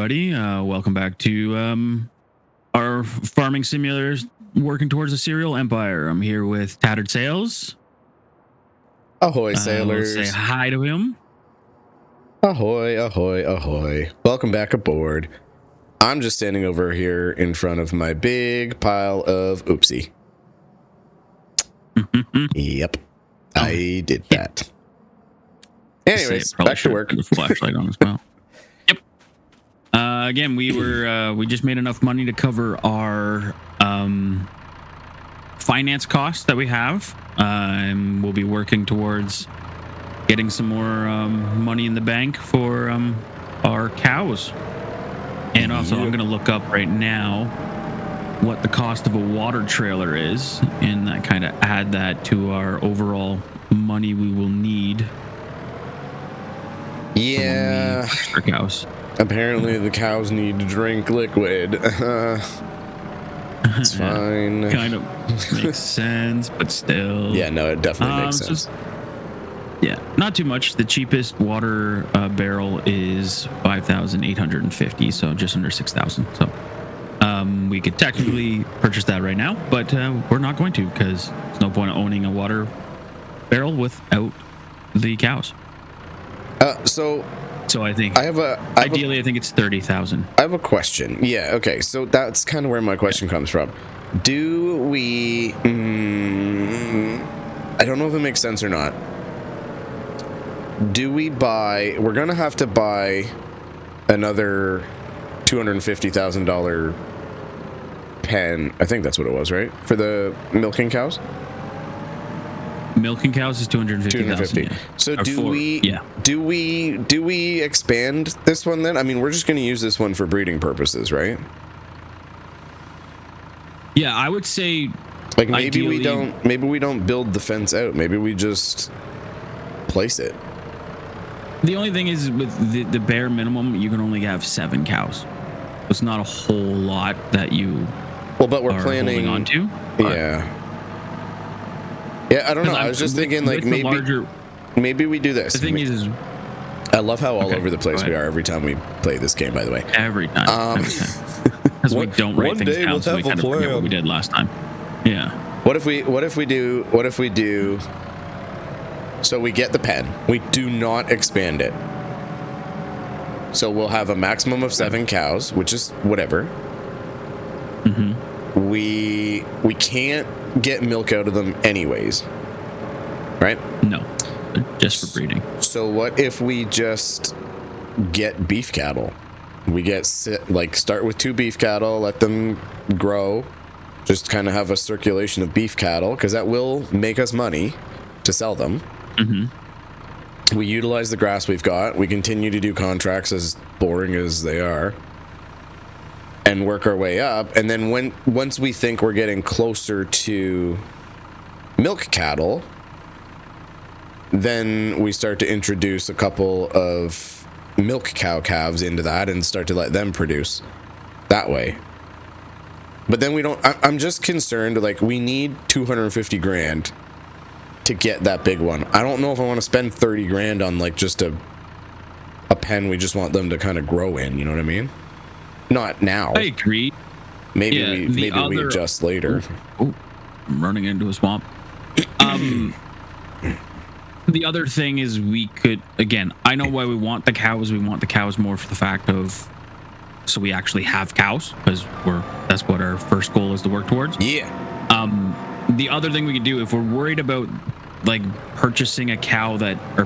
everybody. Welcome back to our farming simulators working towards a cereal empire. I'm here with Tattered Sails. Ahoy, sailors. Say hi to him. Ahoy, ahoy, ahoy. Welcome back aboard. I'm just standing over here in front of my big pile of Oopsie. Yep. I did that. Anyways, back to work. The flashlight on as well. Yep. Again, we just made enough money to cover our finance costs that we have, and we'll be working towards getting some more money in the bank for our cows. And also, I'm going to look up right now what the cost of a water trailer is, and that kind of add that to our overall money we will need. Yeah. For cows. Apparently, the cows need to drink liquid. It's fine. Kind of makes sense, but still. Yeah, no, it definitely makes sense. Yeah, not too much. The cheapest water barrel is 5,850, so just under 6,000. So we could technically purchase that right now, but we're not going to because there's no point in owning a water barrel without the cows. So I think ideally I think it's 30,000. I have a question. Yeah, okay. So that's kind of where my question comes from. Do we I don't know if it makes sense or not. Do we buy... We're going to have to buy another $250,000 pen. I think that's what it was, right? For the milking cows? Milking cows is 250,000. Yeah. So do we expand this one then? I mean, we're just going to use this one for breeding purposes, right? Yeah, I would say like maybe we don't build the fence out. Maybe we just place it. The only thing is with the bare minimum, you can only have 7 cows. It's not a whole lot that you but we're planning holding on to. Yeah, I don't know. I was just thinking like maybe we do this. The thing is I love how all over the place we are every time we play this game, by the way. Every time. Because we don't write things down, so we kind of forget what we did last time. Yeah. What if we do so we get the pen. We do not expand it. So we'll have a maximum of 7 cows, which is whatever. Mm-hmm. We can't get milk out of them anyways. Right? No. Just for breeding. So what if we just get beef cattle? We start with 2 beef cattle, let them grow, just kind of have a circulation of beef cattle, because that will make us money to sell them. Mm-hmm. We utilize the grass we've got. We continue to do contracts, as boring as they are, and work our way up. And then once we think we're getting closer to milk cattle, then we start to introduce a couple of milk cow calves into that and start to let them produce that way. But then I'm just concerned, like, we need 250 grand to get that big one. I don't know if I want to spend 30 grand on like just a pen we just want them to kind of grow in, you know what I mean? Not now. I agree. Maybe we adjust later. Oh, I'm running into a swamp. The other thing is we could, again, I know why we want the cows. We want the cows more for the fact of, so we actually have cows, because that's what our first goal is to work towards. Yeah. The other thing we could do, if we're worried about like purchasing a cow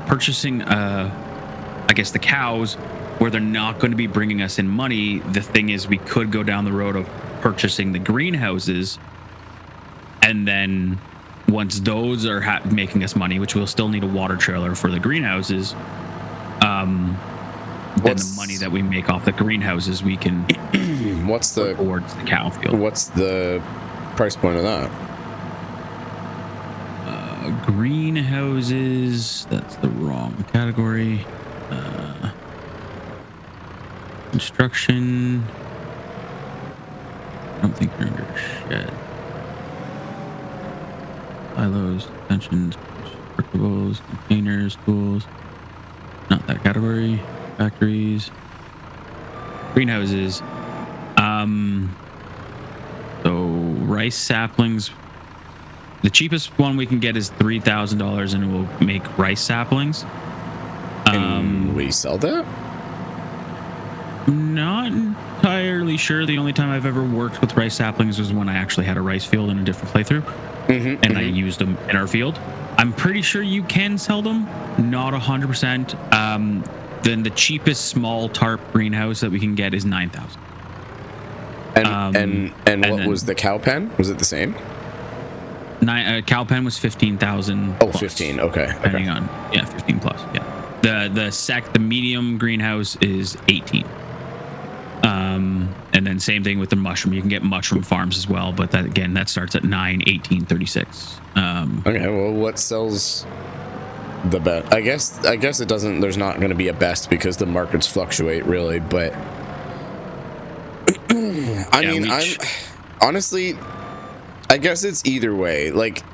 purchasing I guess the cows where they're not going to be bringing us in money, the thing is we could go down the road of purchasing the greenhouses, and then once those are making us money, which we'll still need a water trailer for the greenhouses, then the money that we make off the greenhouses we can what's the towards the cow field. What's the price point of that? Greenhouses, that's the wrong category. Construction, I don't think you're under a shed. Silos, extensions, receptacles, containers, tools, not that category. Factories, greenhouses. So rice saplings. The cheapest one we can get is $3,000, and it will make rice saplings. Can we sell that? Not entirely sure. The only time I've ever worked with rice saplings was when I actually had a rice field in a different playthrough, and I used them in our field. I'm pretty sure you can sell them. Not 100%. Then the cheapest small tarp greenhouse that we can get is $9,000. And what was the cow pen? Was it the same? Cow pen was 15,000. Oh, 15. Okay. Depending on 15 plus. Yeah. The medium greenhouse is 18. And then same thing with the mushroom. You can get mushroom farms as well, but that starts at 9, 18, 36. Okay. Well, what sells the best? I guess it doesn't. There's not going to be a best because the markets fluctuate really, but. Honestly, I guess it's either way. Like,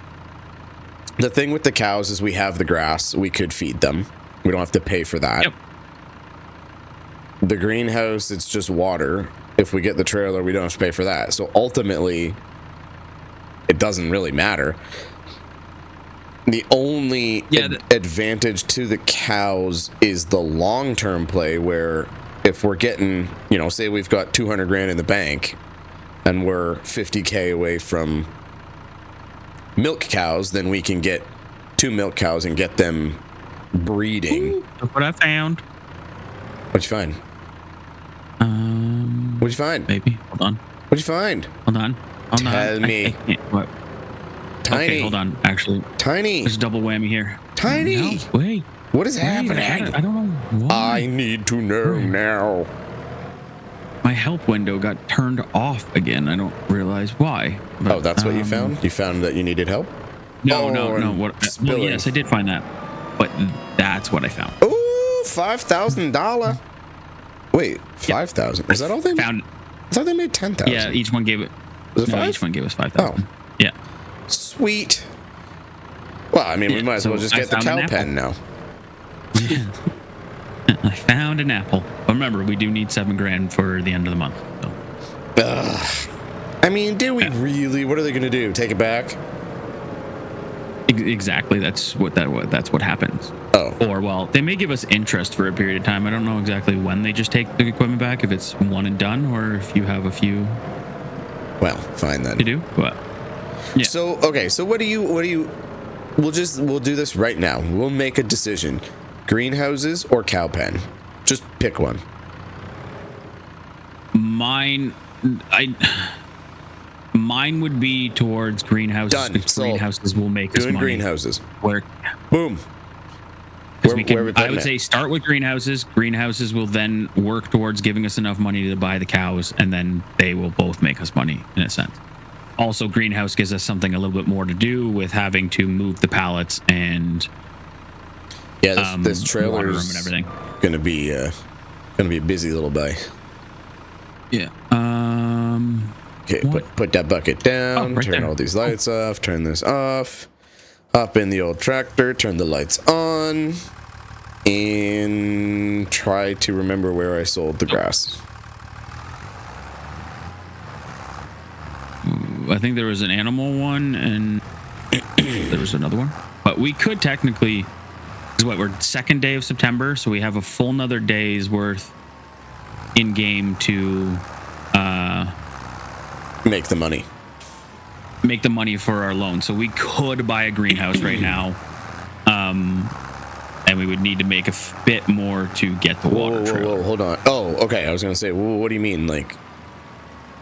the thing with the cows is we have the grass. We could feed them. We don't have to pay for that. Yep. The greenhouse, it's just water. If we get the trailer, we don't have to pay for that. So ultimately, it doesn't really matter. The only advantage to the cows is the long-term play, where if we're getting, say we've got 200 grand in the bank and we're 50K away from milk cows, then we can get 2 milk cows and get them breeding. Look what I found. What'd you find? What'd you find? Maybe. Hold on. What'd you find? Hold on. Tell me. What? Tiny. Okay, hold on. Actually, Tiny. there's a double whammy here. Tiny. No, wait. What is happening? I don't know why. I need to know now. My help window got turned off again. I don't realize why. But, that's what you found? You found that you needed help? No. What? Well, yes, I did find that. But that's what I found. Ooh, $5,000. Wait, 5,000? Is that all they found? I thought they made 10,000. Yeah, each one gave it. Was it 5? Each one gave us 5,000. Oh. Yeah. Sweet. Well, I mean, we might as well just get the cow pen now. I found an apple. But remember, we do need $7 grand for the end of the month. So. I mean, do we really? What are they going to do? Take it back? Exactly. That's what happens. Oh. Or, well, they may give us interest for a period of time. I don't know exactly when they just take the equipment back, if it's one and done, or if you have a few. Well, fine then. To do? But, yeah. So, okay. So what do you, we'll do this right now. We'll make a decision. Greenhouses or cow pen? Just pick one. Mine would be towards greenhouses. Done. Greenhouses will make us money. Doing greenhouses. Where? Boom. I would say start with greenhouses. Greenhouses will then work towards giving us enough money to buy the cows, and then they will both make us money in a sense. Also, greenhouse gives us something a little bit more to do with having to move the pallets and this trailer is and everything. Gonna be a busy little guy. Yeah. Okay, put that bucket down. Turn all these lights off. Turn this off. Hop in the old tractor. Turn the lights on. And try to remember where I sold the grass. I think there was an animal one, and there was another one. But we could technically, we're 2nd day of September, so we have a full another day's worth in game to make the money. Make the money for our loan. So we could buy a greenhouse right now, and we would need to make a bit more to get the water trailer. Whoa, hold on. Oh, okay. I was gonna say, what do you mean, like?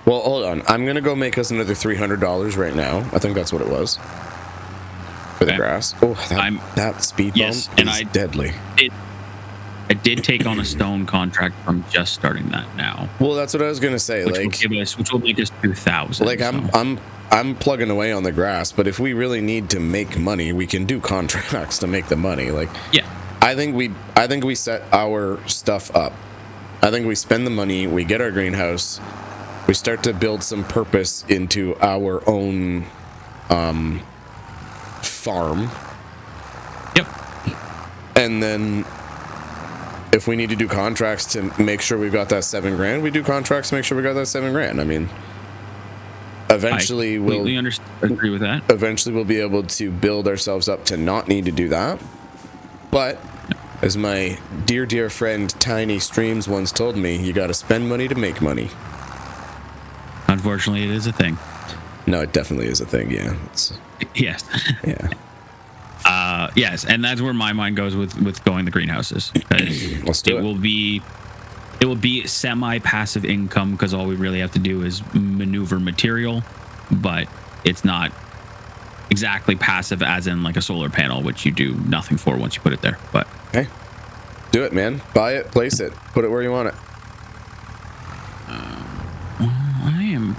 Well, hold on. I'm gonna go make us another $300 right now. I think that's what it was for the grass. Oh, that speed bump is deadly. I did take on a stone contract from just starting that now. Well, that's what I was gonna say. Which will make us 2,000. Like I'm plugging away on the grass, but if we really need to make money, we can do contracts to make the money. Like, yeah, I think we set our stuff up. I think we spend the money, we get our greenhouse, we start to build some purpose into our own farm. Yep. And then if we need to do contracts to make sure we've got that $7,000, we do contracts to make sure we got that $7,000. I mean, eventually agree with that. Eventually we'll be able to build ourselves up to not need to do that. But as my dear friend Tiny Streams once told me, you got to spend money to make money. Unfortunately, it is a thing. No, it definitely is a thing. Yeah. Yes. Yeah. Yes, and that's where my mind goes with going the greenhouses. Let's do it. It will be semi-passive income because all we really have to do is maneuver material, but it's not exactly passive as in like a solar panel, which you do nothing for once you put it there. But hey, do it, man. Buy it, place it, put it where you want it. I am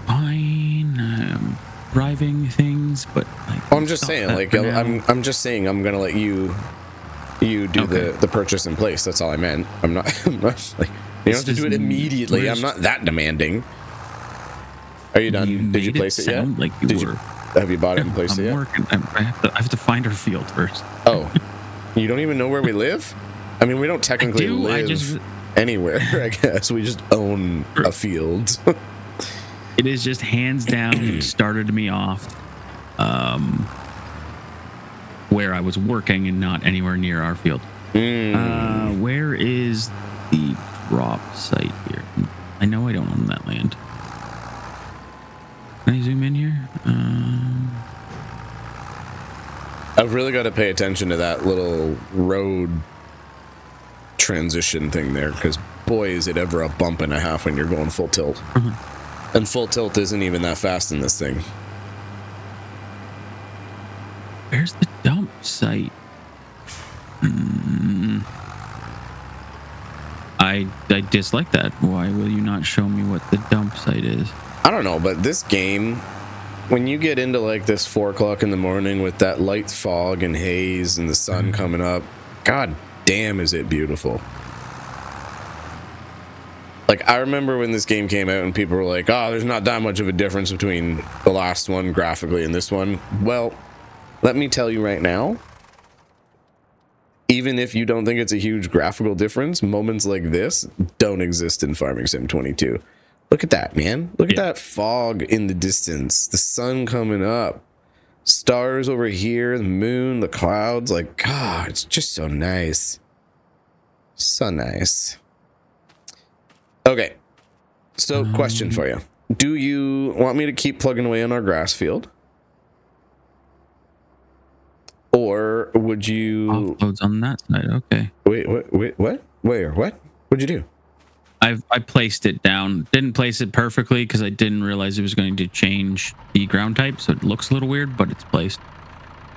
fine. Driving things, but like, I'm just saying, like, I'm just saying, I'm gonna let you do the purchase in place. That's all I meant. I'm not like, you don't have to do it immediately. I'm not that demanding. Are you done? Did you place it yet? Like have you bought it and placed it yet? I have to find our field first. Oh, you don't even know where we live? I mean, we don't technically live anywhere. I guess we just own a field. It is just hands down started me off where I was working and not anywhere near our field. Where is the drop site here? I know I don't own that land. Can I zoom in here? I've really got to pay attention to that little road transition thing there, because boy, is it ever a bump and a half when you're going full tilt. And full tilt isn't even that fast in this thing. Where's the dump site? I dislike that. Why will you not show me what the dump site is? I don't know, but this game, when you get into like this 4 o'clock in the morning with that light fog and haze and the sun coming up, god damn is it beautiful. Like, I remember when this game came out and people were like, oh, there's not that much of a difference between the last one graphically and this one. Well, let me tell you right now, even if you don't think it's a huge graphical difference, moments like this don't exist in Farming Sim 22. Look at that, man. Look at that fog in the distance. The sun coming up. Stars over here, the moon, the clouds. Like, God, it's just so nice. So nice. Okay, so question for you. Do you want me to keep plugging away on our grass field? Or would you... Offloads on that side, okay. Wait, what? Where? What? What'd you do? I placed it down. Didn't place it perfectly because I didn't realize it was going to change the ground type, so it looks a little weird, but it's placed.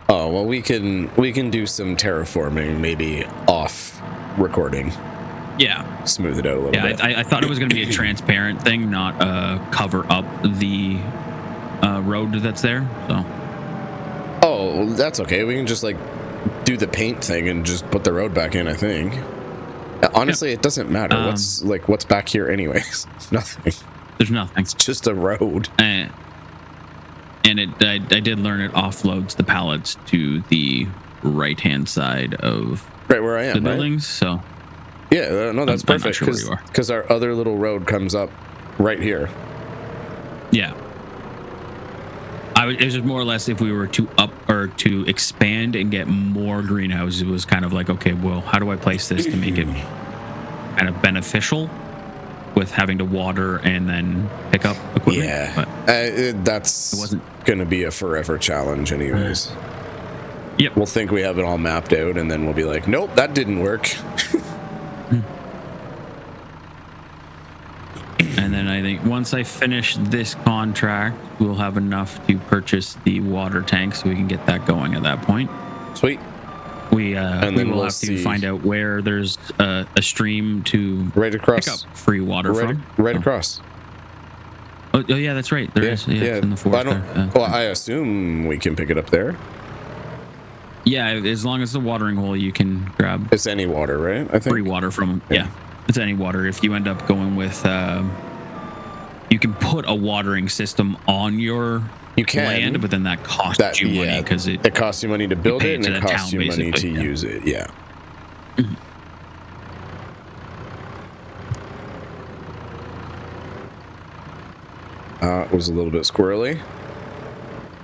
Oh, well, we can do some terraforming maybe off recording. Yeah. Smooth it out a little bit. I thought it was going to be a transparent thing, not cover up the road that's there. So. Oh, that's okay. We can just like do the paint thing and just put the road back in, I think. Honestly, it doesn't matter. What's back here anyways? Nothing. There's nothing. It's just a road. And I did learn it offloads the pallets to the right-hand side of right where I am, the buildings. So. Yeah, no, that's perfect, because our other little road comes up right here. Yeah. It was just more or less if we were to up or to expand and get more greenhouses, it was kind of like, okay, well, how do I place this to make it kind of beneficial with having to water and then pick up equipment? Yeah, but that's going to be a forever challenge anyways. Yep. We'll think we have it all mapped out, and then we'll be like, nope, that didn't work. And then I think once I finish this contract, we'll have enough to purchase the water tank so we can get that going at that point. Sweet. We will have to find out where there's a stream to right across pick up free water from. Right across. Oh, yeah, that's right. There is. Yeah, it's in the forest well, I assume we can pick it up there. Yeah, as long as the watering hole, you can grab. It's any water, right? I think free water from. Yeah, it's any water. If you end up going with, you can put a watering system on your land, but then that costs you money because it costs you money to build it and it costs you money to use it. Yeah. It was a little bit squirrely.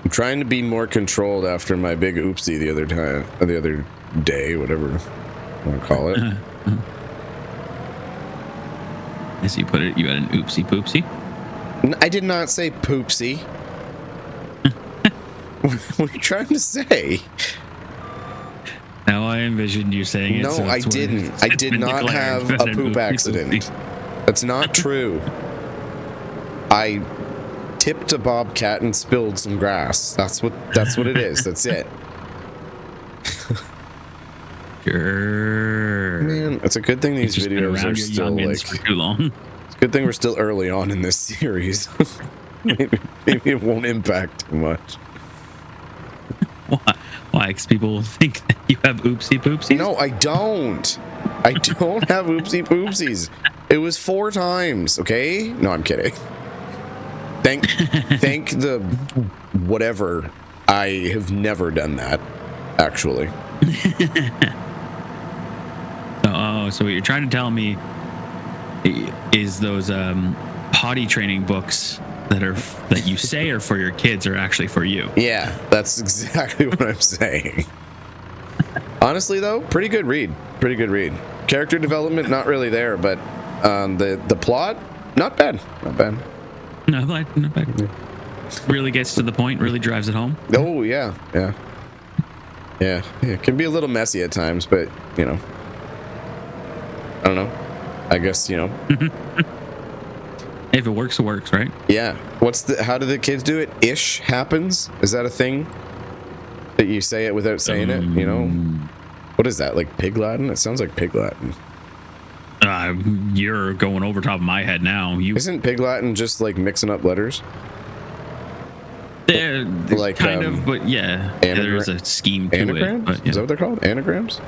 I'm trying to be more controlled after my big oopsie the other day, whatever you want to call it. As you put it, you had an oopsie poopsie. I did not say poopsie. What are you trying to say? Now I envisioned you saying it. No, so I it's what didn't. it's I did been not declared. have a poop accident. That's not true. I tipped a bobcat and spilled some grass. That's what it is. That's it. Sure. Man, it's a good thing these Just been videos around are your still youngins like. for too long. It's a good thing we're still early on in this series. maybe it won't impact too much. Why? Why? Because people think that you have oopsie poopsies? No, I don't. I don't have oopsie poopsies. It was 4 times, okay? No, I'm kidding. Thank the whatever. I have never done that, actually. So what you're trying to tell me is those potty training books that you say are for your kids are actually for you. Yeah, that's exactly what I'm saying. Honestly, though, pretty good read. Pretty good read. Character development, not really there, but the plot, not bad. Not bad. No, not bad. Really gets to the point, really drives it home. Oh, yeah. Yeah, it can be a little messy at times, but, you know. I don't know. I guess, you know. If it works, it works, right? Yeah. How do the kids do it? Ish happens? Is that a thing? That you say it without saying it, you know? What is that, like Pig Latin? It sounds like Pig Latin. You're going over top of my head now. Isn't Pig Latin just like mixing up letters? They're like kind of, but yeah, there's a scheme to anagrams? it. But, yeah. Is that what they're called? Anagrams?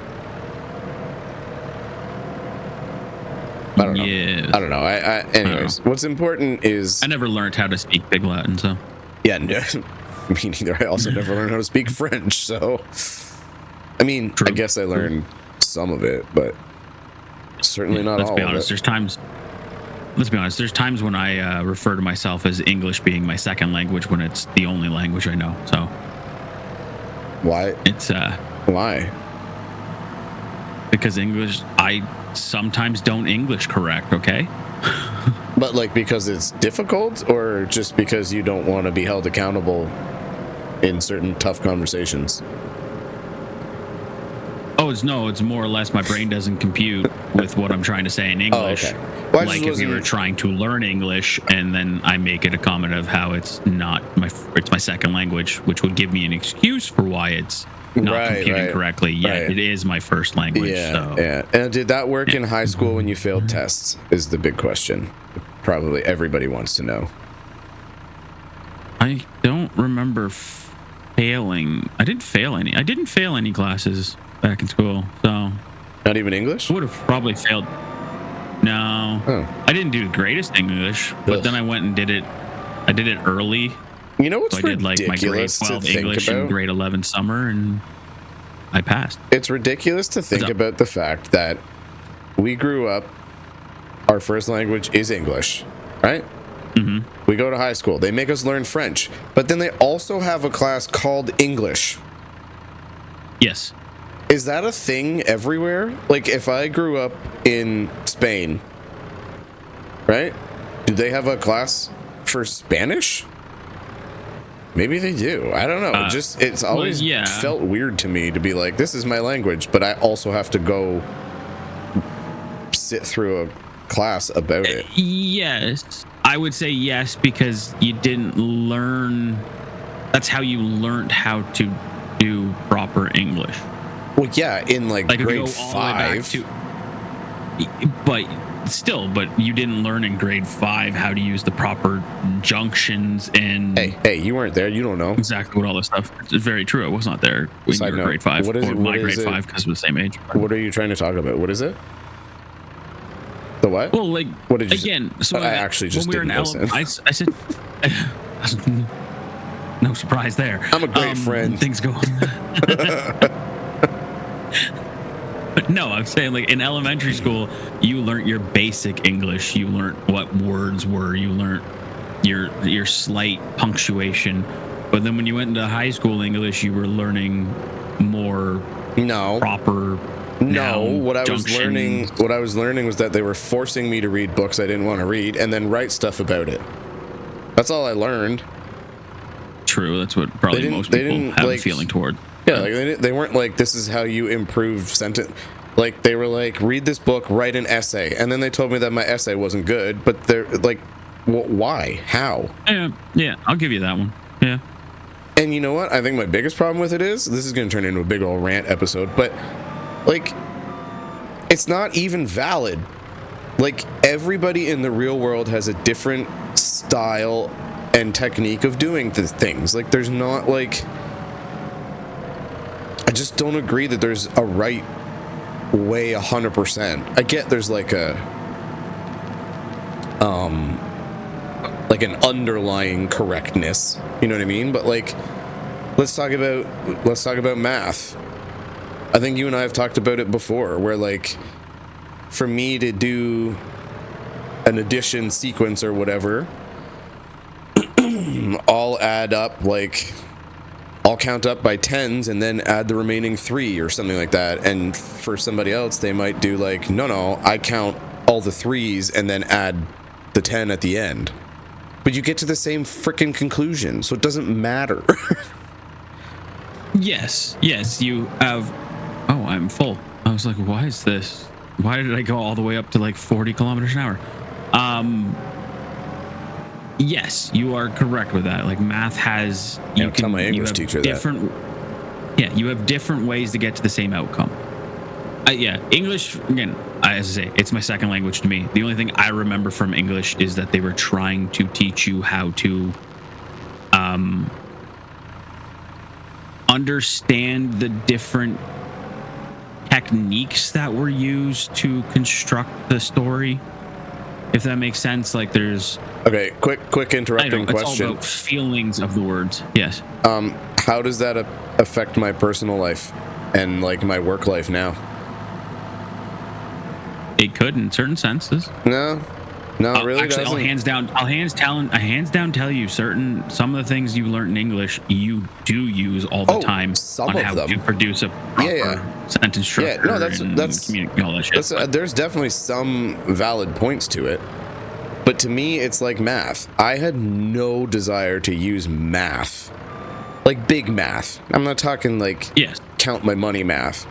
I don't know. Yes. I don't know. Anyways, what's important is I never learned how to speak Pig Latin, so yeah, no, me neither. I also never learned how to speak French, so I mean, True. I guess I learned some of it, but certainly not all Let's be honest. of it. Let's be honest. There's times when I refer to myself as English being my second language when it's the only language I know. So Why? it's Why? because English, I sometimes don't English correct. Okay. But like because it's difficult, or just because you don't want to be held accountable in certain tough conversations? Oh, it's more or less my brain doesn't compute with what I'm trying to say in English. Oh, okay. Well, Like if you were trying to learn English and then I make it a comment of how it's not it's my second language, which would give me an excuse for why it's not computing correctly. Yeah, it is my first language. Yeah, so. yeah. And did that work in high school when you failed tests? Is the big question. Probably everybody wants to know. I don't remember failing. I didn't fail any classes back in school. So Not even English? I would have probably failed. No, I didn't do the greatest English, but then I went and did it. I did it early. You know what's So I did like my grade 12 English and grade 11 summer, and I passed. It's ridiculous to think about the fact that we grew up, our first language is English, right? Mm-hmm. We go to high school. They make us learn French, but then they also have a class called English. Yes. Is that a thing everywhere? Like if I grew up in Spain, right? Do they have a class for Spanish? Maybe they do. I don't know. It's always felt weird to me to be like, this is my language, but I also have to go sit through a class about it. Yes. I would say yes, because you didn't learn. That's how you learned how to do proper English. Well, yeah, in like grade 5. But you didn't learn in grade 5 how to use the proper junctions and. Hey, you weren't there. You don't know exactly what all this stuff. It's very true. I was not there when you were grade 5. What is it? My grade 5 because we're the same age. What are you trying to talk about? What is it? The what? Well, like what did you again? Say? So I actually just when we were didn't listen. I said. No surprise there. I'm a great friend. Things go. But no, I'm saying like in elementary school, you learned your basic English. You learned what words were. You learned your slight punctuation. But then when you went into high school English, you were learning more No. proper. No, what I was junctions. learning was that they were forcing me to read books I didn't want to read and then write stuff about it. That's all I learned. True, that's what probably most people have a feeling toward. Yeah, like they weren't like, this is how you improve sentence. Like, they were like, read this book, write an essay. And then they told me that my essay wasn't good, but they're like, why? How? Yeah, I'll give you that one. Yeah. And you know what? I think my biggest problem with it is, this is going to turn into a big old rant episode, but, like, it's not even valid. Like, everybody in the real world has a different style and technique of doing things. Like, there's not, like... I just don't agree that there's a right way 100%. I get there's like a... like an underlying correctness. You know what I mean? But, like, let's talk about math. I think you and I have talked about it before, where, like, for me to do an addition sequence or whatever, I'll add up, like, I'll count up by tens and then add the remaining 3 or something like that. And for somebody else, they might do like, no, I count all the 3s and then add the 10 at the end. But you get to the same freaking conclusion, so it doesn't matter. Yes, you have... Oh, I'm full. I was like, why is this? Why did I go all the way up to like 40 kilometers an hour? Yes, you are correct with that. Like, math has... You can tell my English teacher different, yeah, you have different ways to get to the same outcome. Yeah, English, again, as I say, it's my second language to me. The only thing I remember from English is that they were trying to teach you how to understand the different techniques that were used to construct the story, if that makes sense. Like, there's... Okay, quick interrupting question. It's all about feelings of the words. Yes. How does that affect my personal life and, like, my work life now? It could in certain senses. No, it really actually, doesn't. I'll hands down tell you some of the things you learn in English you do use all the time on how to produce a proper sentence structure. Yeah, no, that's all that shit. There's definitely some valid points to it. But to me, it's like math. I had no desire to use math. Like, big math. I'm not talking, like, count my money math.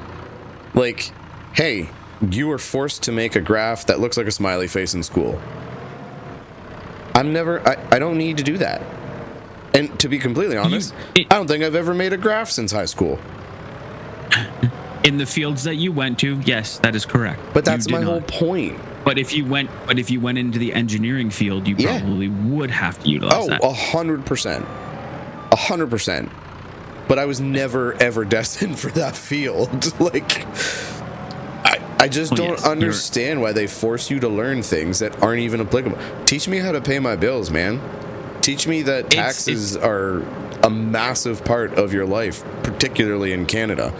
Like, hey, you were forced to make a graph that looks like a smiley face in school. I don't need to do that. And to be completely honest, I don't think I've ever made a graph since high school. In the fields that you went to, yes, that is correct. But that's my whole point. But if you went into the engineering field, you probably would have to utilize that. 100%. 100%. But I was never, ever destined for that field. Like, I just don't understand why they force you to learn things that aren't even applicable. Teach me how to pay my bills, man. Teach me that taxes are a massive part of your life, particularly in Canada.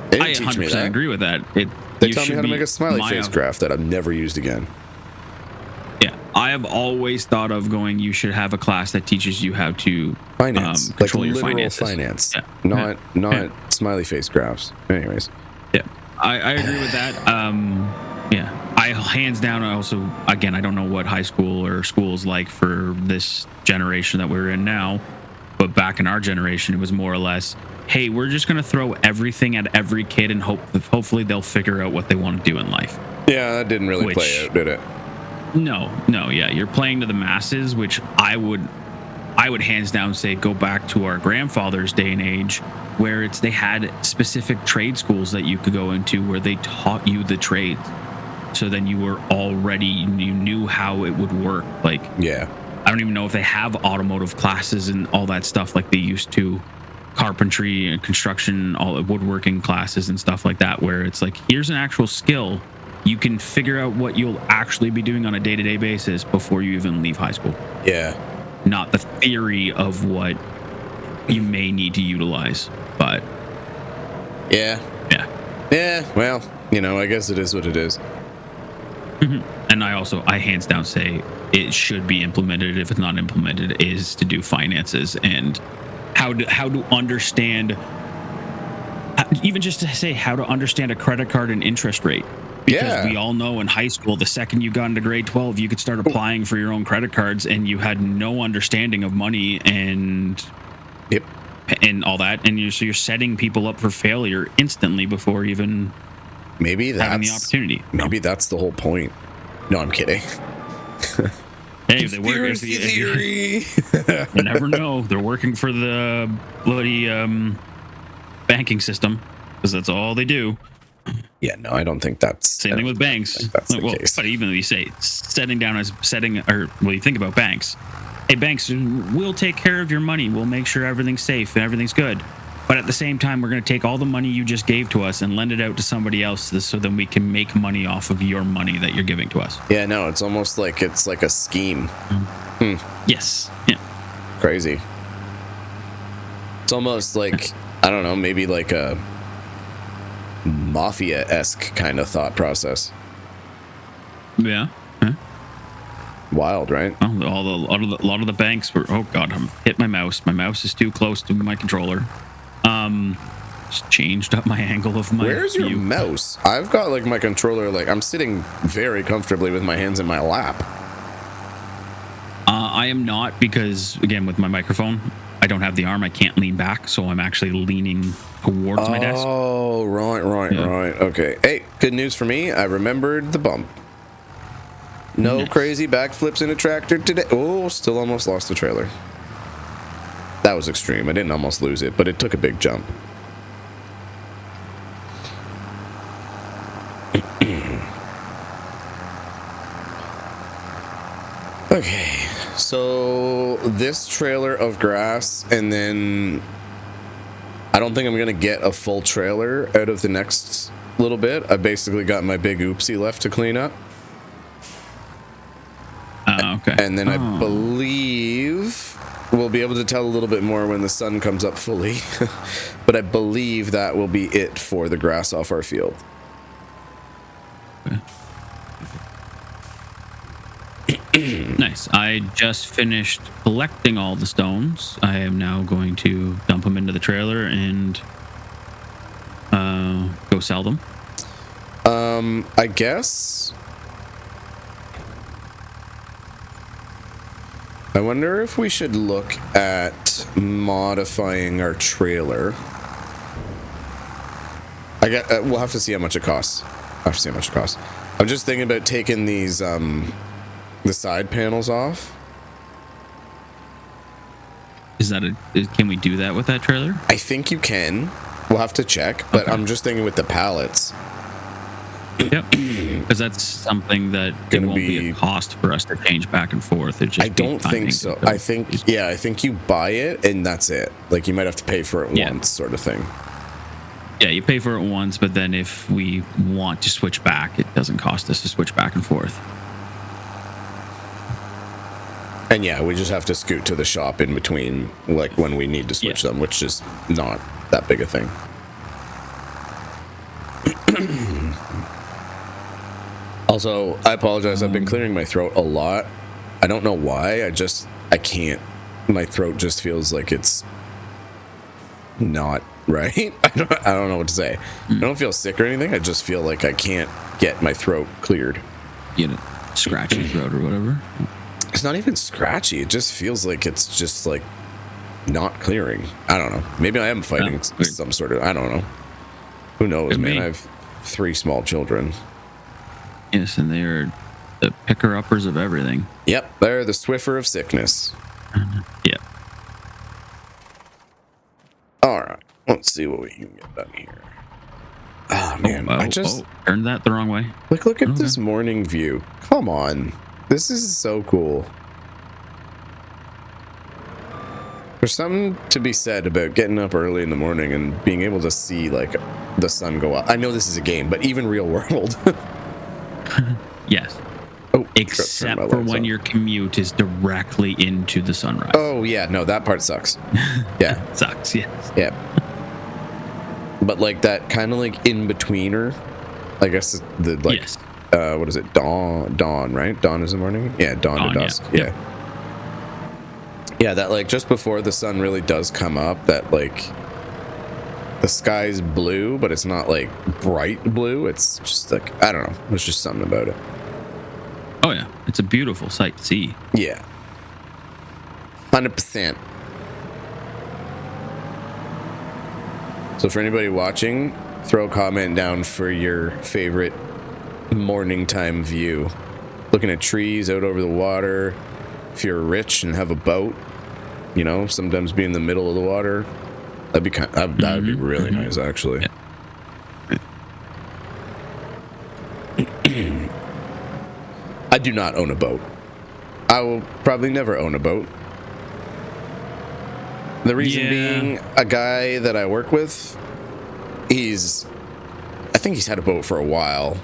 They didn't teach me that. I 100% agree with that. They taught me how to make a smiley face graph that I've never used again. Yeah, I have always thought of going, you should have a class that teaches you how to finance, control like your literal finances. Not smiley face graphs. Anyways. Yeah, I agree with that. I hands down also, again, I don't know what high school or school is like for this generation that we're in now, but back in our generation, it was more or less, hey, we're just going to throw everything at every kid and hopefully they'll figure out what they want to do in life. Yeah, that didn't really play out, did it? No, yeah, you're playing to the masses, which I would hands down say go back to our grandfather's day and age, where they had specific trade schools that you could go into where they taught you the trades. So then you knew how it would work. Like, yeah, I don't even know if they have automotive classes and all that stuff like they used to. Carpentry and construction, all the woodworking classes and stuff like that, where it's like, here's an actual skill. You can figure out what you'll actually be doing on a day-to-day basis before you even leave high school. Yeah. Not the theory of what you may need to utilize, but... Yeah. Well, I guess it is what it is. Mm-hmm. and I hands down say it should be implemented. If it's not implemented, is to do finances and how to understand, even just to say how to understand a credit card and interest rate. Because we all know in high school, the second you got into grade 12, you could start applying for your own credit cards, and you had no understanding of money and all that, and you're setting people up for failure instantly before even having the opportunity. Maybe that's the whole point. No, I'm kidding. Hey, if they work. Theory. You never know. They're working for the bloody banking system because that's all they do. Yeah, no, I don't think that's same thing with banks. That's the case. But even though you say you think about banks, hey, banks, we'll take care of your money. We'll make sure everything's safe and everything's good. But at the same time, we're going to take all the money you just gave to us and lend it out to somebody else so then we can make money off of your money that you're giving to us. Yeah, no, it's almost like it's like a scheme. Yes. Yeah. Crazy. It's almost like, I don't know, maybe like a mafia-esque kind of thought process. Yeah. Huh? Wild, right? A lot of the banks were. Oh God, I'm hit my mouse. My mouse is too close to my controller. Just changed up my angle of my. Where's your mouse? I've got like my controller. Like I'm sitting very comfortably with my hands in my lap. I am not, because again with my microphone, I don't have the arm. I can't lean back, so I'm actually leaning towards my desk. Oh, right. Okay. Hey, good news for me. I remembered the bump. No crazy backflips in a tractor today. Oh, still almost lost the trailer. That was extreme. I didn't almost lose it, but it took a big jump. Okay, so this trailer of grass, and then I don't think I'm going to get a full trailer out of the next little bit. I basically got my big oopsie left to clean up. Okay. And then I believe we'll be able to tell a little bit more when the sun comes up fully. But I believe that will be it for the grass off our field. Okay. Nice. I just finished collecting all the stones. I am now going to dump them into the trailer and go sell them. I guess. I wonder if we should look at modifying our trailer. We'll have to see how much it costs. I'm just thinking about taking these the side panels off. Can we do that with that trailer? I think you can. We'll have to check, but okay. I'm just thinking with the pallets. Yep, because that's something that it won't be a cost for us to change back and forth. I don't think so. I think you buy it and that's it. Like you might have to pay for it once, sort of thing. Yeah, you pay for it once, but then if we want to switch back, it doesn't cost us to switch back and forth. And yeah, we just have to scoot to the shop in between, like when we need to switch them, which is not that big a thing. Also, I apologize. I've been clearing my throat a lot. I don't know why. I can't. My throat just feels like it's not right. I don't know what to say. I don't feel sick or anything. I just feel like I can't get my throat cleared. You know, scratchy throat or whatever. It's not even scratchy. It just feels like it's just like not clearing. I don't know. Maybe I am fighting some sort of. I don't know. Who knows, man? I have 3 small children. Yes, and they're the picker-uppers of everything. Yep, they're the Swiffer of sickness. Yeah. All right, let's see what we can get done here. Oh man, I just turned that the wrong way. Look at this morning view. Come on, this is so cool. There's something to be said about getting up early in the morning and being able to see like the sun go up. I know this is a game, but even real world. Yes. Oh, except for when your commute is directly into the sunrise. Oh yeah, no, that part sucks. Yeah. Sucks, yes. Yeah. But like that kind of like in betweener, I guess what is it? Dawn, right? Dawn is the morning. Yeah, dawn to dusk. Yeah. Yeah, that like just before the sun really does come up, that like the sky's blue, but it's not like bright blue. It's just like, I don't know. There's just something about it. Oh yeah, it's a beautiful sight to see. Yeah. 100%. So for anybody watching, throw a comment down for your favorite morning time view. Looking at trees out over the water. If you're rich and have a boat, you know, sometimes be in the middle of the water. That'd be really nice, actually. Yeah. I do not own a boat. I will probably never own a boat. The reason being, a guy that I work with, I think he's had a boat for a while.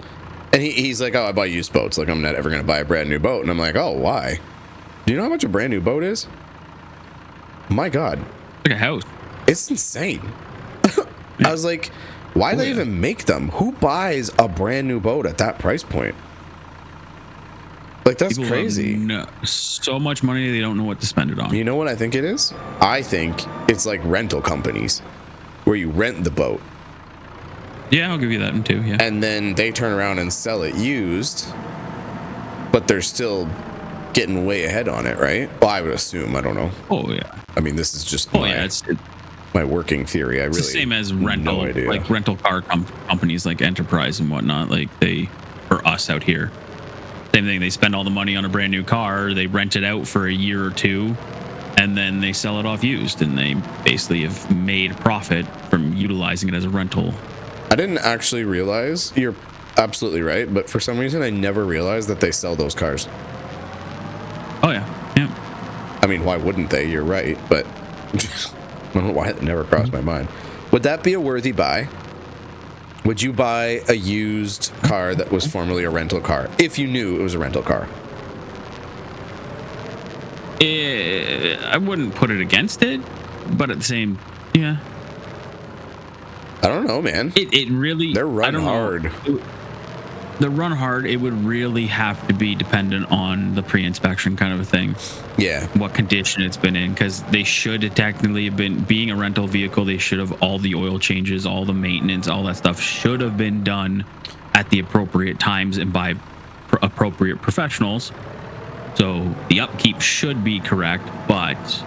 And he's like, oh, I buy used boats. Like, I'm not ever going to buy a brand new boat. And I'm like, oh, why? Do you know how much a brand new boat is? My God. Like a house. It's insane. I was like, why do they even make them? Who buys a brand new boat at that price point? Like, that's People crazy. So much money they don't know what to spend it on. You know what I think it is? I think it's like rental companies where you rent the boat. Yeah, I'll give you that one too. Yeah. And then they turn around and sell it used, but they're still getting way ahead on it, right? Well, I would assume. I don't know. Oh yeah. I mean, this is just my working theory. It's the same as rental, like rental car companies like Enterprise and whatnot. Like for us out here, same thing. They spend all the money on a brand new car. They rent it out for a year or two, and then they sell it off used, and they basically have made profit from utilizing it as a rental. I didn't actually realize, you're absolutely right, but for some reason I never realized that they sell those cars. Oh yeah. I mean, why wouldn't they? You're right, but I don't know why it never crossed my mind. Would that be a worthy buy? Would you buy a used car that was formerly a rental car if you knew it was a rental car? I wouldn't put it against it, but at the same, yeah. I don't know, man. It really... They're run hard. The run hard, it would really have to be dependent on the pre-inspection kind of a thing. Yeah. What condition it's been in, because they should have technically have been, being a rental vehicle, they should have all the oil changes, all the maintenance, all that stuff should have been done at the appropriate times and by appropriate professionals. So the upkeep should be correct, but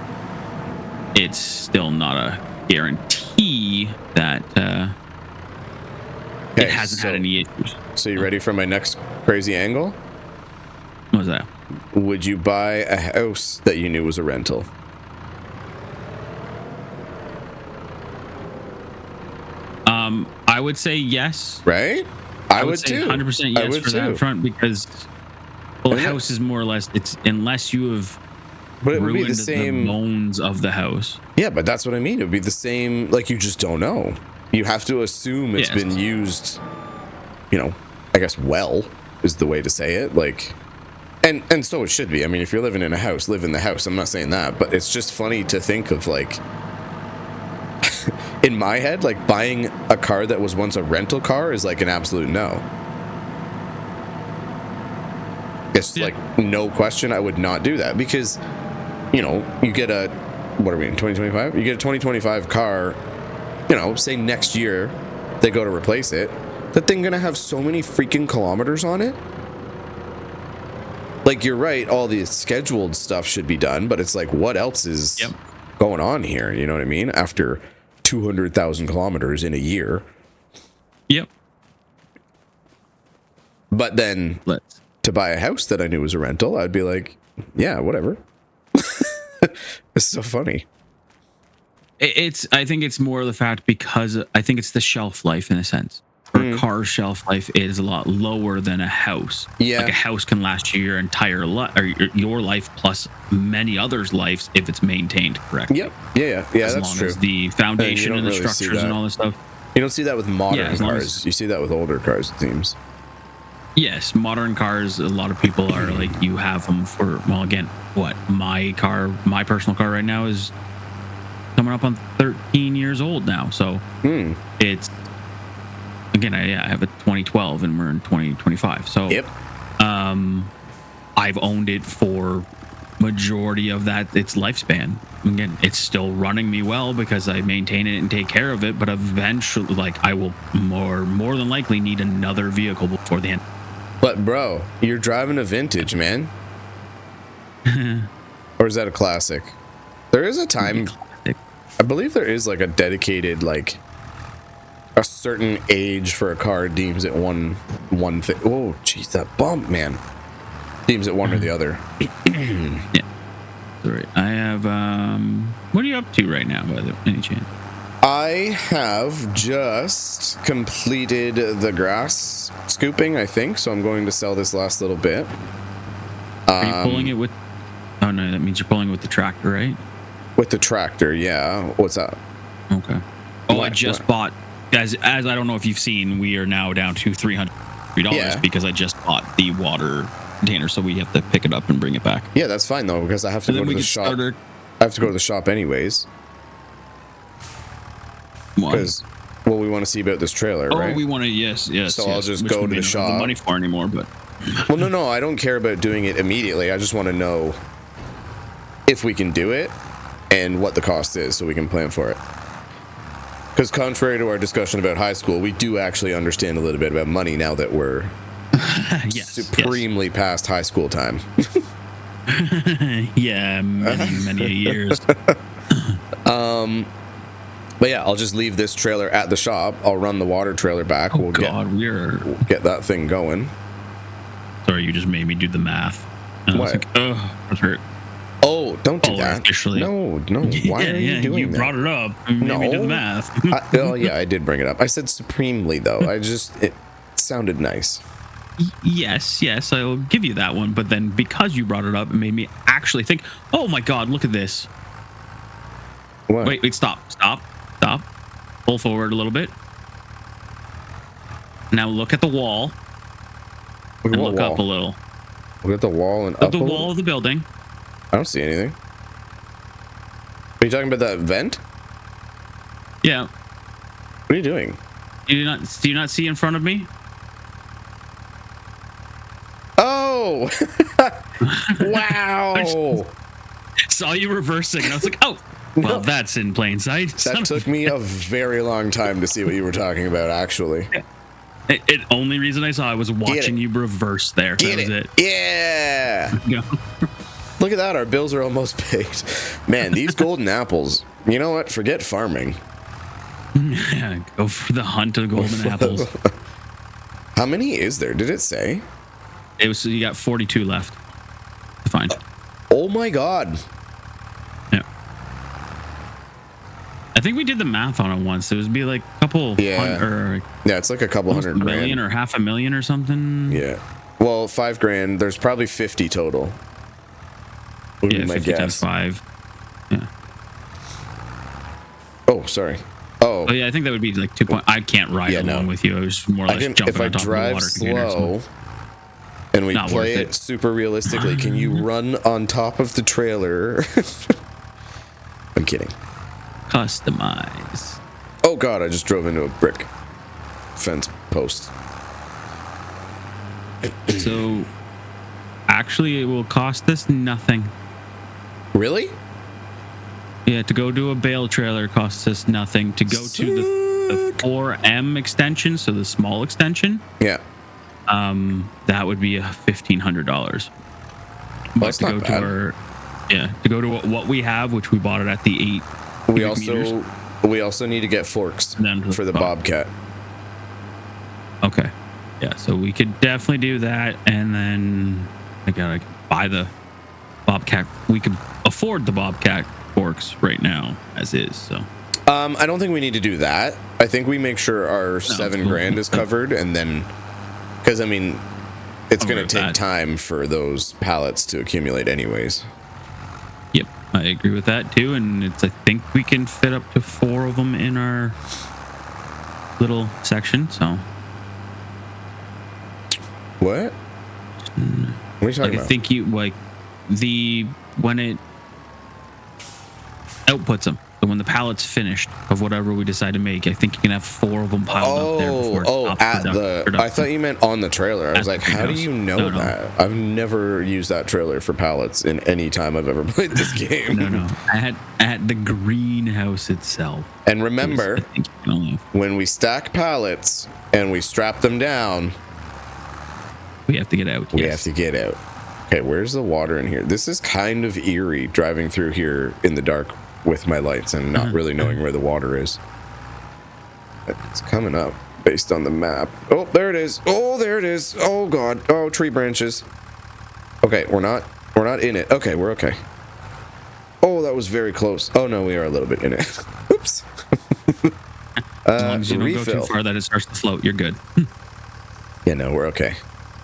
it's still not a guarantee that it hasn't had any issues. So you ready for my next crazy angle? What was that? Would you buy a house that you knew was a rental? I would say yes. Right? I would say too. 100% yes for that front, because the house is more or less, it's unless you have ruined the bones of the house. Yeah, but that's what I mean. It would be the same, like, you just don't know. You have to assume it's been used, you know, I guess well is the way to say it. Like, and so it should be. I mean, if you're living in a house, live in the house. I'm not saying that, but it's just funny to think of, like, in my head, like, buying a car that was once a rental car is like an absolute no. It's like, no question, I would not do that, because, you know, you get a, what are we in, 2025? You get a 2025 car, you know, say next year they go to replace it, that thing gonna have so many freaking kilometers on it. Like, you're right, all the scheduled stuff should be done, but it's like, what else is going on here? You know what I mean? After 200,000 kilometers in a year. Yep. But then to buy a house that I knew was a rental, I'd be like, yeah, whatever. It's so funny. I think it's more the fact, because I think it's the shelf life in a sense. For a car, shelf life is a lot lower than a house. Yeah. Like, a house can last you your entire life, or your life plus many others' lives, if it's maintained correctly. Yep. Yeah, as that's long true. As the foundation and the really structures and all this stuff. You don't see that with modern cars. You see that with older cars, it seems. Yes, modern cars, a lot of people are like, you have them for, well, again, what? My personal car right now is coming up on 13 years old now. So it's, again, I have a 2012 and we're in 2025. So Yep. I've owned it for majority of its lifespan. Again, it's still running me well because I maintain it and take care of it, but eventually, like, I will more than likely need another vehicle before the end. But bro, you're driving a vintage, man. Or is that a classic? There is a time, I believe there is like a dedicated, like a certain age for a car deems it one thing. Oh, jeez, that bump, man. Deems it one or the other. Yeah. Sorry. I have, what are you up to right now, by any chance? I have just completed the grass scooping, I think, so I'm going to sell this last little bit. Are you pulling it with, oh no, that means you're pulling it with the tractor, right? With the tractor, yeah. What's that? Okay. Oh, I just bought, as I don't know if you've seen, we are now down to $300 because I just bought the water container, so we have to pick it up and bring it back. Yeah, that's fine though, because I have to go to the shop. I have to go to the shop anyways. Because, well, we want to see about this trailer, right? Oh, we want to, yes. So I'll just go to the shop. Don't have the money for anymore, but. Well, no, I don't care about doing it immediately. I just want to know if we can do it and what the cost is, so we can plan for it. Because contrary to our discussion about high school, we do actually understand a little bit about money now that we're supremely past high school time. Yeah, many years. But yeah, I'll just leave this trailer at the shop. I'll run the water trailer back. We'll get that thing going. Sorry, you just made me do the math. And what? I was like, oh, that hurt. Oh, don't do that. Officially. No. Why are you doing that? You brought it up. You made me do the math. Oh, yeah, I did bring it up. I said supremely, though. It sounded nice. Yes, I'll give you that one. But then because you brought it up, it made me actually think, oh my God, look at this. What? Wait, stop. Pull forward a little bit. Now look at the wall. And look up a little. Look at the wall and up the wall of the building. I don't see anything. Are you talking about that vent? Yeah. What are you doing? Do you not see in front of me? Oh! Wow! Saw you reversing, and I was like, oh, well, that's in plain sight. That took me a very long time to see what you were talking about, actually. It only reason I saw it was watching you reverse there. That was it. Yeah! Go. Look at that, our bills are almost paid. Man, these golden apples, you know what? Forget farming. Yeah, go for the hunt of golden apples. How many is there? Did it say? You got 42 left to find. Oh my God. Yeah. I think we did the math on it once. It would be like a couple yeah, it's like a couple $100,000 million or $500,000 or something. Yeah. Well, $5,000. There's probably 50 total. Yeah, 50 times 5. Yeah. Oh, sorry. Oh yeah, I think that would be like 2 point. I can't ride along with you. I was more or less jumping on top of the water slow and we play it super realistically, can you run on top of the trailer? I'm kidding. Customize. Oh God, I just drove into a brick fence post. So actually it will cost us nothing. Really? Yeah, to go to a bale trailer costs us nothing. To go to the 4M extension, so the small extension, yeah, that would be $1,500. But that's not bad. To go to what we have, which we bought it at the 8. We also need to get forks for the Bobcat. Okay. Yeah, so we could definitely do that, and then I gotta buy the Bobcat. We could afford the Bobcat forks right now as is. So I don't think we need to do that. I think we make sure our $7,000 is covered, and then because I mean it's going to take time for those pallets to accumulate anyways. Yep, I agree with that too, and I think we can fit up to 4 of them in our little section. So what are you talking about? I think when it outputs them. So when the pallet's finished of whatever we decide to make, I think you can have 4 of them piled up there before it stops at the. I production. thought you meant on the trailer. I was At like, the how do greenhouse. you know No, no. that? I've never used that trailer for pallets in any time I've ever played this game. No. At the greenhouse itself. And remember, I think you can only have, when we stack pallets and we strap them down, we have to get out. we yes. have to get out. Okay, where's the water in here? This is kind of eerie driving through here in the dark with my lights and not really knowing where the water is. It's coming up based on the map. Oh, there it is. Oh, there it is. Oh god. Oh, tree branches. Okay, we're not in it. Okay, we're okay. Oh, that was very close. Oh no, we are a little bit in it. Oops. As long as you don't go refill. too far that it starts to float, you're good. Yeah, no, we're okay.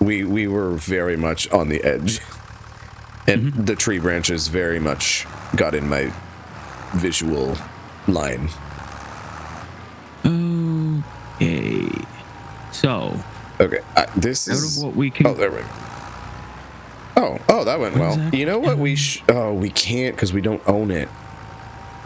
We were very much on the edge. And the tree branches very much got in my visual line. Okay. So, Okay, this out is... of what we can... Oh, there we go. Oh, that went well. Exactly. You know what? We can't because we don't own it.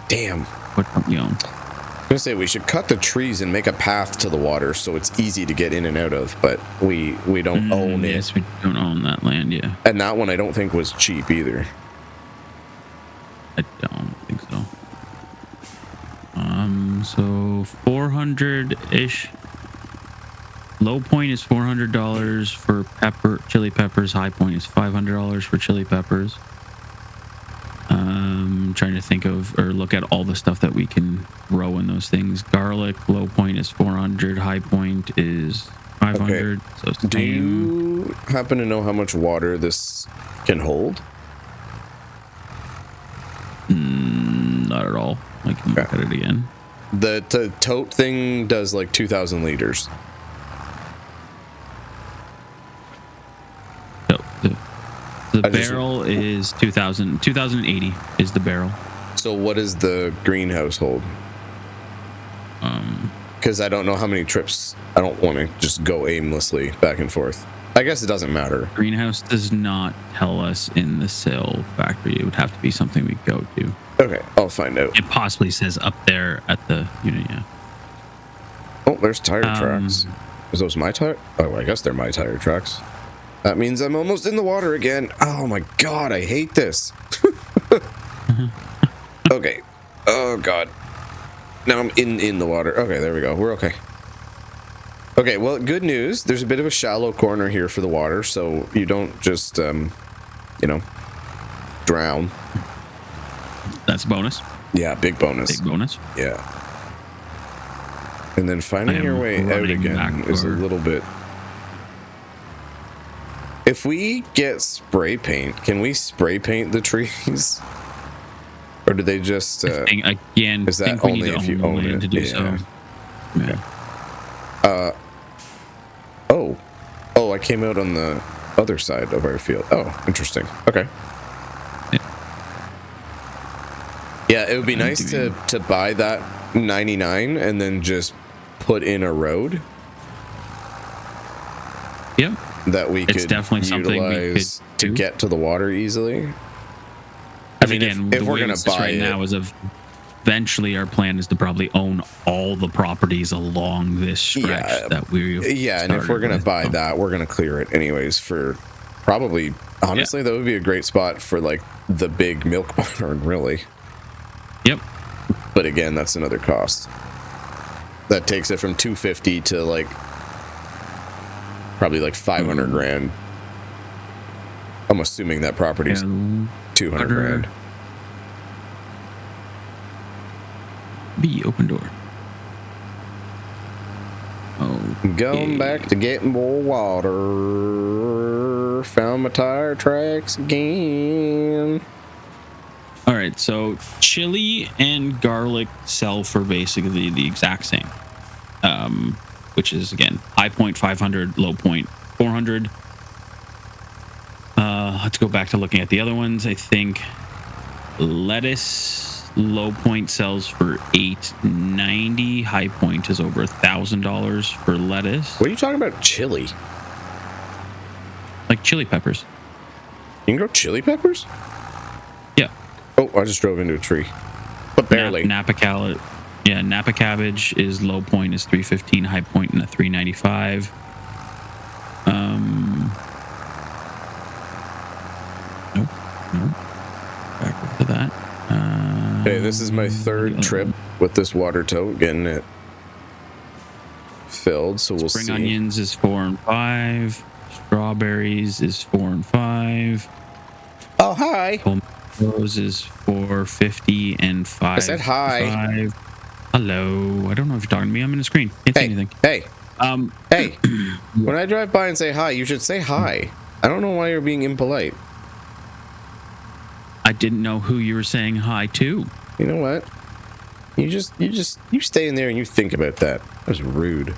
Damn. What don't you own? I'm gonna say we should cut the trees and make a path to the water so it's easy to get in and out of, but we don't own it. Yes, we don't own that land, yeah. And that one I don't think was cheap either. I don't think so. So 400-ish. Low point is $400 for chili peppers. High point is $500 for chili peppers. Trying to think of or look at all the stuff that we can grow in those things. Garlic, low point is 400. High point is 500. So it's the Do same. you happen to know how much water this can hold? Not at all. I can look at it again. The tote thing does like 2,000 liters. So the I just- barrel is 2080 is the barrel. So what does the greenhouse hold? Because I don't know how many trips. I don't want to just go aimlessly back and forth. I guess it doesn't matter. Greenhouse does not tell us in the sale factory. It would have to be something we go to. Okay, I'll find out. It possibly says up there at the unit, yeah. Oh, there's tire tracks. Is those my tire? Oh, I guess they're my tire tracks. That means I'm almost in the water again. Oh my god, I hate this. Okay. Oh god. Now I'm in the water. Okay, there we go. We're okay. Okay, well, good news. There's a bit of a shallow corner here for the water, so you don't just, drown. That's a bonus. Yeah, big bonus. Big bonus. Yeah. And then finding your way out running again back is a for- little bit... If we get spray paint, can we spray paint the trees? Or do they just... Again, is that think we only need to if you own own land it? to do Yeah. so. Yeah. Oh, I came out on the other side of our field. Oh, interesting. Okay. Yeah, it would be nice to buy that 99 and then just put in a road Yep. that we It's could definitely something we utilize could to do. get to the water easily. I mean, again, if the we're way gonna this is buy right it, now is eventually our plan is to probably own all the properties along this stretch that we yeah, and if started we're gonna with, buy so. that, we're gonna clear it anyways for probably. Honestly, that would be a great spot for like the big milk barn, really. Yep. But again, that's another cost. That takes it from 250 to like probably like 500 grand. I'm assuming that property's 200 grand. B open door. Oh, Going back to get more water. Found my tire tracks again. all right. So chili and garlic sell for basically the exact same, which is again high point 500, low point 400. Let's go back to looking at the other ones. I think lettuce low point sells for $890. High point is over $1,000 for lettuce. What are you talking about? Chili? Like chili peppers. You can grow chili peppers? Yeah. Oh, I just drove into a tree. But barely. Napa Napa cabbage is low point is 315, high point in a 395. Nope. Back over to that. Okay, this is my third trip with this water tote, getting it filled, so we'll see. Spring onions is 4 and 5. Strawberries is 4 and 5. Oh, hi. Tomatoes is 450 and 5. I said hi. 5. Hello. I don't know if you're talking to me. I'm in the screen. Can't see anything. Hey. Hey. When I drive by and say hi, you should say hi. I don't know why you're being impolite. I didn't know who you were saying hi to. You know what? You stay in there and you think about that. That was rude.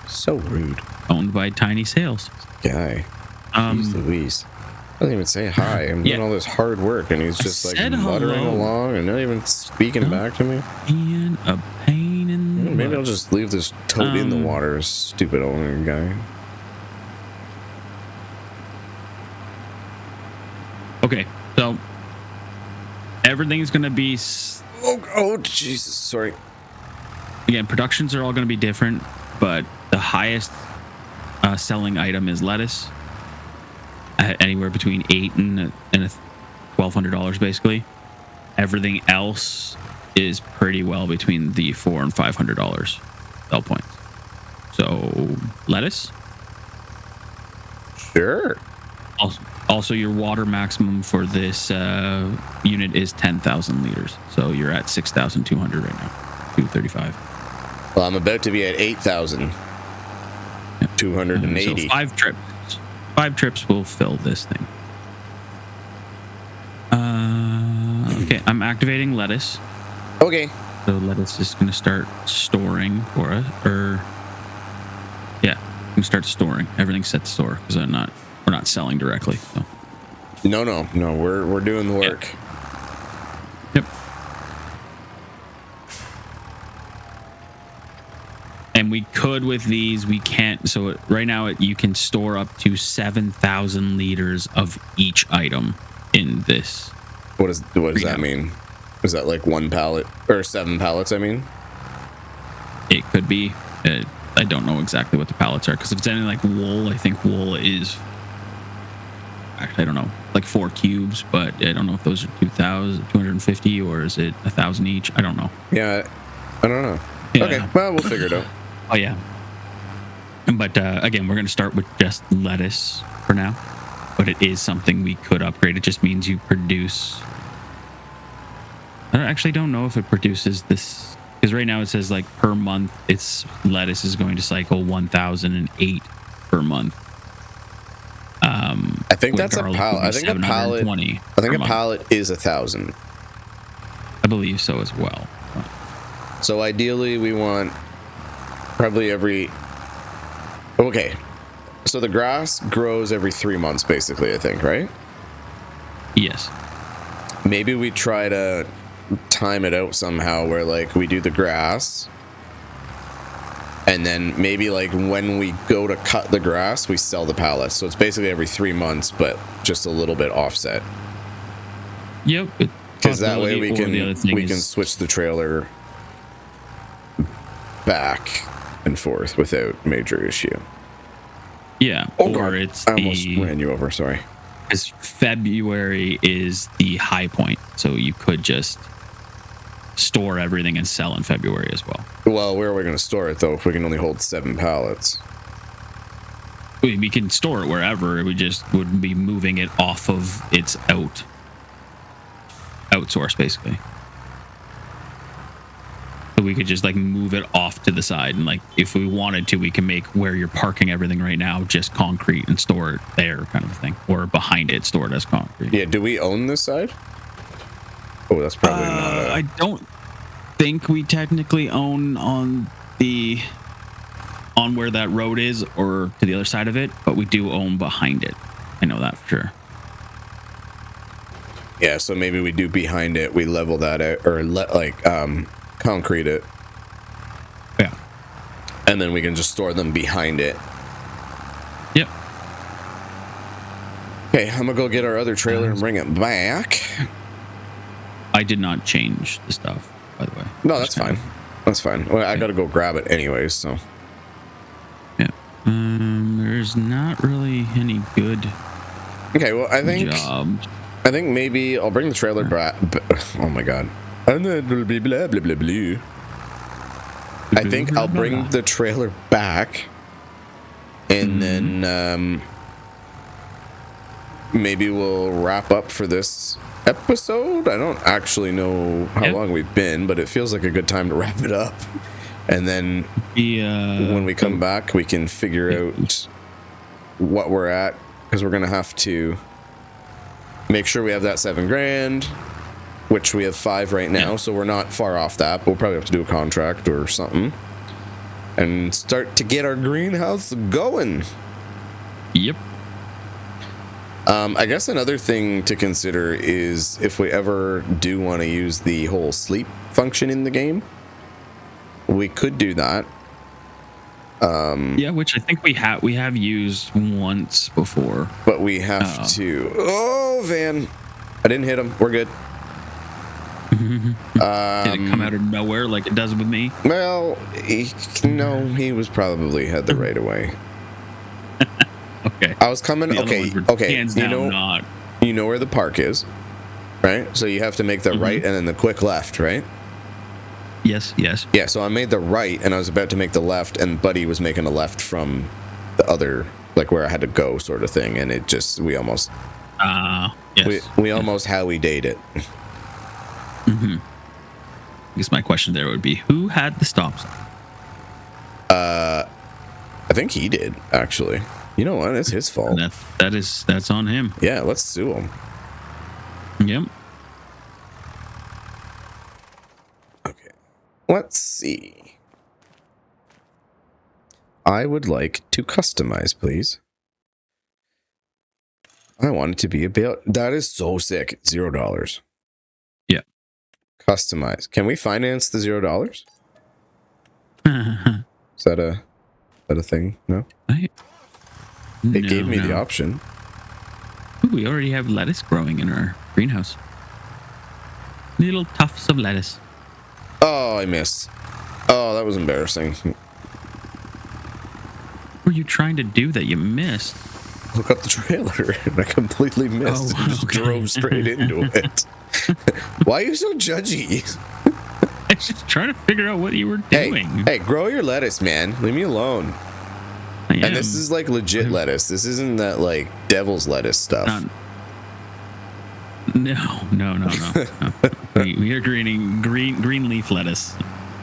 So rude. Owned by Tiny Sales. Guy. Jeez Louise. Doesn't even say hi. I'm doing all this hard work and he's just like muttering along and not even speaking back to me. Being a pain in the Maybe I'll just leave this toad in the water, stupid old guy. Okay, so everything's gonna be oh Jesus, sorry. Again, productions are all gonna be different, but the highest selling item is lettuce. Anywhere between $8 and $1,200 basically. Everything else is pretty well between the $400 and $500 sell points. So lettuce. Sure. Also, your water maximum for this unit is 10,000 liters. So you're at 6,200 right now. 235. Well, I'm about to be at 8,000. 280. So 5 trips. 5 trips will fill this thing. Okay, I'm activating lettuce. Okay. So lettuce is going to start storing for us, yeah, we can start storing. Everything's set to store because we're not selling directly. So. No, we're doing the work. Yep. And we could with these, we can't. So right now you can store up to 7,000 liters of each item in this. What does that mean? Is that like 1 pallet or 7 pallets? I mean, it could be. I don't know exactly what the pallets are because if it's anything like wool, I think wool is. Actually, I don't know, like 4 cubes, but I don't know if those are 2,250 or is it 1,000 each? I don't know. Yeah, I don't know. Yeah. Okay, well, we'll figure it out. Oh yeah. But again, we're going to start with just lettuce for now. But it is something we could upgrade. It just means you produce. I actually don't know if it produces this because right now it says like per month, its lettuce is going to cycle 1,008 per month. I think that's a pallet. I think a pallet. I think a pallet is 1,000. I believe so as well. So ideally, we want probably every. Okay, so the grass grows every 3 months, basically. I think, right? Yes. Maybe we try to time it out somehow, where like we do the grass. And then maybe like when we go to cut the grass, we sell the pallets. So it's basically every 3 months, but just a little bit offset. Yep. Because that way we can switch the trailer back and forth without major issue. Yeah. Oh, God. I almost ran you over. Sorry. Because February is the high point, so you could just store everything and sell in February as well. Well, where are we going to store it, though, if we can only hold 7 pallets? We can store it wherever. We just would be moving it off of its outsource, basically. So we could just like move it off to the side, and like if we wanted to, we can make where you're parking everything right now just concrete and store it there, kind of a thing, or behind it, store it as concrete. Yeah. Do we own this side? Oh, that's probably not. I don't think we technically own on where that road is or to the other side of it, but we do own behind it. I know that for sure. Yeah, so maybe we do behind it. We level that out, or concrete it. Yeah. And then we can just store them behind it. Yep. Okay, I'm gonna go get our other trailer and bring it back. I did not change the stuff. by the way. No, that's fine. That's fine. Well, I gotta go grab it anyways, so. Yeah. There's not really any good Okay, well, I jobs. think maybe I'll bring the trailer back. Oh my god. And then it'll be blah blah blah blah. I think I'll bring the trailer back, and then maybe we'll wrap up for this episode. I don't actually know how long we've been, but it feels like a good time to wrap it up. And then when we come back, we can figure out what we're at, because we're gonna have to make sure we have that $7,000, which we have 5 right now, so we're not far off that. But we'll probably have to do a contract or something and start to get our greenhouse going. Yep. I guess another thing to consider is if we ever do want to use the whole sleep function in the game, we could do that. Yeah, which I think we have used once before. But we have to. Oh, Van! I didn't hit him. We're good. Did it come out of nowhere like it does with me? Well, he was probably had the right of way. Okay. I was coming. Okay. Hands down, You know where the park is, right? So you have to make the right and then the quick left, right? Yes. Yeah. So I made the right and I was about to make the left, and Buddy was making a left from the other, like where I had to go, sort of thing, and it just we almost. Yes. We almost Howie-dayed it. I guess my question there would be, who had the stop sign? I think he did, actually. You know what? It's his fault. That's on him. Yeah, let's sue him. Yep. Okay. Let's see. I would like to customize, please. I want it to be about... That is so sick. $0. Yeah. Customize. Can we finance the $0? Is that a thing? No? It gave me the option. Ooh, we already have lettuce growing in our greenhouse. Little tufts of lettuce. Oh, I missed. Oh, that was embarrassing. What were you trying to do that you missed? Look up the trailer, and I completely missed. And just drove straight into it. Why are you so judgy? I was just trying to figure out what you were doing. Hey, grow your lettuce, man. Leave me alone. And this is like legit lettuce. This isn't that like devil's lettuce stuff. No. We are green leaf lettuce.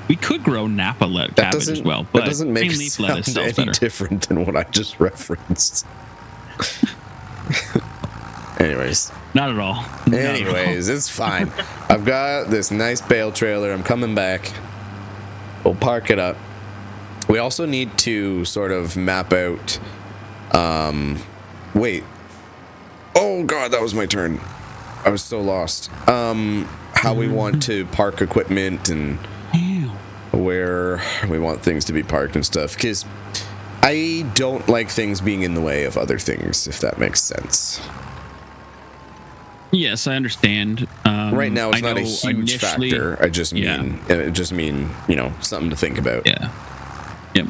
We could grow Napa cabbage as well, but that doesn't make green leaf sound lettuce any better. different than what I just referenced. Anyways. Not at all. Anyways, it's fine. I've got this nice bale trailer. I'm coming back. We'll park it up. We also need to sort of map out... Wait. Oh, God, that was my turn. I was so lost. How we want to park equipment and where we want things to be parked and stuff. Because I don't like things being in the way of other things, if that makes sense. Yes, I understand. Right now, it's not a huge factor. I just mean, something to think about. Yeah.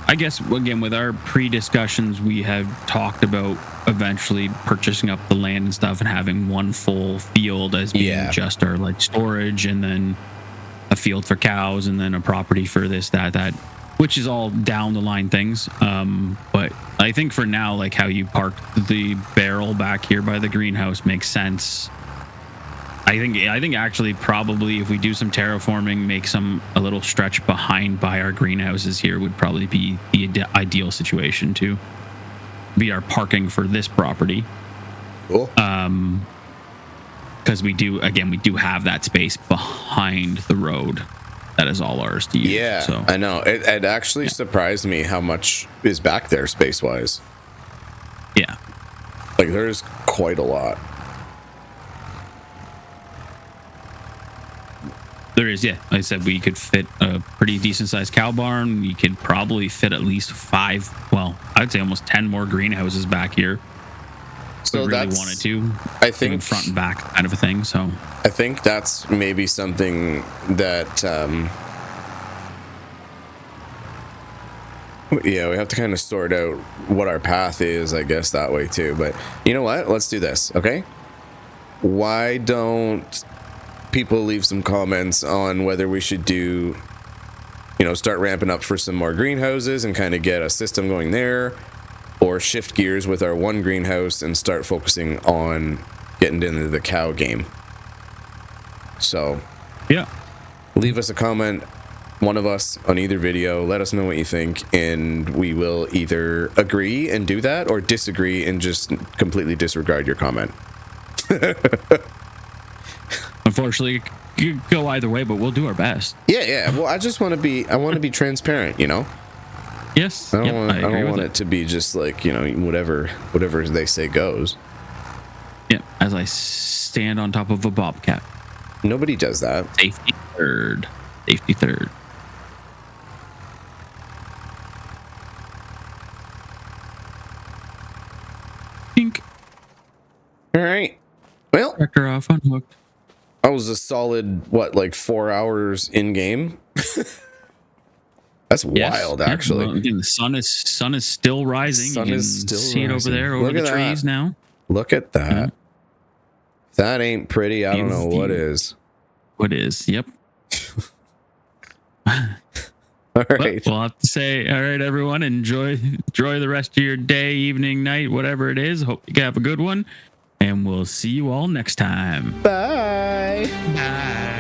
I guess, again, with our pre-discussions, we have talked about eventually purchasing up the land and stuff and having one full field as being just our like storage, and then a field for cows, and then a property for this, that, which is all down the line things. But I think for now, like how you parked the barrel back here by the greenhouse makes sense. I think actually probably if we do some terraforming, make a little stretch behind by our greenhouses here would probably be the ideal situation to be our parking for this property. Cool. Because we do have that space behind the road that is all ours to use. Yeah, so I know. It actually surprised me how much is back there space-wise. Yeah. Like, there's quite a lot. There is, yeah. Like I said, we could fit a pretty decent-sized cow barn. We could probably fit at least 5, well, I'd say almost 10 more greenhouses back here. So we really that's, wanted to. I Doing think, front and back kind of a thing. So I think that's maybe something that, yeah, we have to kind of sort out what our path is, I guess, that way too. But you know what? Let's do this, okay? Why don't people leave some comments on whether we should do, start ramping up for some more greenhouses and kind of get a system going there, or shift gears with our one greenhouse and start focusing on getting into the cow game. So yeah, leave us a comment, one of us, on either video. Let us know what you think, and we will either agree and do that or disagree and just completely disregard your comment. unfortunately, it could go either way, but we'll do our best. Yeah. Well, I want to be transparent, Yes, I don't want it to be just like, whatever they say goes. Yeah, as I stand on top of a bobcat. Nobody does that. Safety third. Safety third. Pink. All right. Well, Tractor off, unhooked. I was a solid, 4 hours in game. That's wild, actually. Well, again, the sun is still rising. Sun you can is still see rising. it over there, over Look the at trees that. now. Look at that. Yeah. If that ain't pretty, I don't know what is. What is? Yep. All right. But we'll have to say, all right, everyone, enjoy the rest of your day, evening, night, whatever it is. Hope you have a good one, and we'll see you all next time. Bye. Bye.